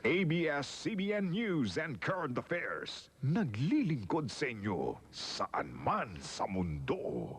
ABS-CBN News and Current Affairs. Naglilingkod sa inyo saan man sa mundo.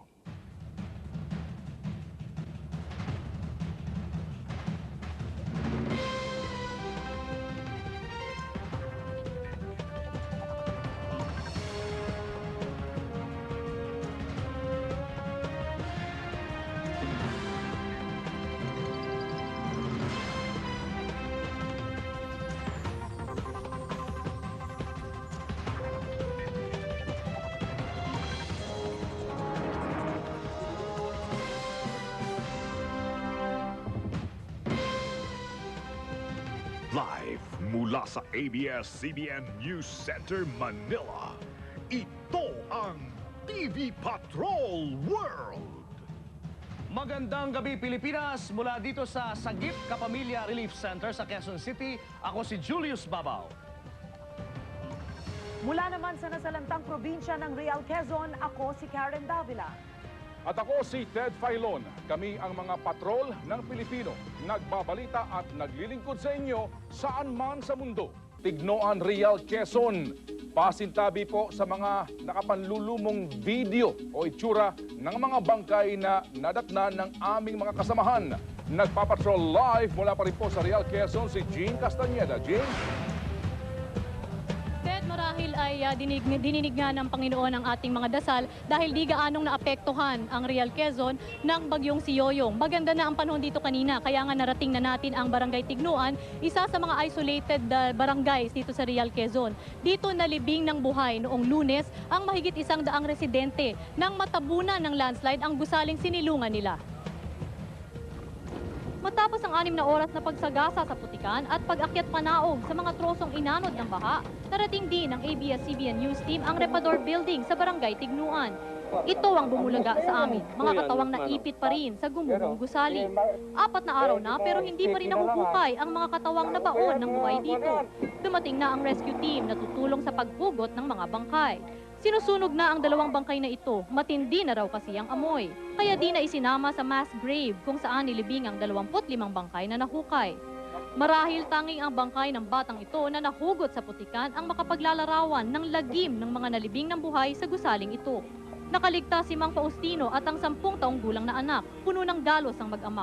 Live mula sa ABS-CBN News Center, Manila, ito ang TV Patrol World! Magandang gabi, Pilipinas! Mula dito sa Sagip Kapamilya Relief Center sa Quezon City, ako si Julius Babaw. Mula naman sa nasalantang probinsya ng Real Quezon, ako si Karen Davila. At ako si Ted Filon. Kami ang mga patrol ng Pilipino. Nagbabalita at naglilingkod sa inyo saan man sa mundo. Tignoan, Real Quezon. Pasintabi po sa mga nakapanlulumong video o itsura ng mga bangkay na nadatnan ng aming mga kasamahan. Nagpapatrol live mula pa rin po sa Real Quezon si Jean Castañeda. Jean? Marahil ay dininig nga ng Panginoon ang ating mga dasal dahil di gaanong naapektuhan ang Real Quezon ng bagyong si Yoyong. Maganda na ang panahon dito kanina, kaya nga narating na natin ang Barangay Tignuan, isa sa mga isolated barangays dito sa Real Quezon. Dito nalibing ng buhay noong Lunes ang mahigit 100 residente nang matabunan ng landslide ang gusaling sinilungan nila. Matapos ang 6 na oras na pagsagasa sa putikan at pag-akyat panaog sa mga trosong inanod ng baha, narating din ng ABS-CBN News Team ang Repador Building sa Barangay Tignuan. Ito ang bumulaga sa amin, mga katawang naipit pa rin sa gumuhong gusali. 4 na araw na pero hindi pa rin nahuhukay ang mga katawang nabaon ng buhay dito. Dumating na ang rescue team na tutulong sa paghugot ng mga bangkay. Sinusunog na ang 2 bangkay na ito, matindi na raw kasi ang amoy. Kaya di na isinama sa mass grave kung saan nilibing ang 25 bangkay na nahukay. Marahil tanging ang bangkay ng batang ito na nahugot sa putikan ang makapaglalarawan ng lagim ng mga nalibing ng buhay sa gusaling ito. Nakaligtas si Mang Faustino at ang 10 taong gulang na anak, puno ng dalos ang mag-ama.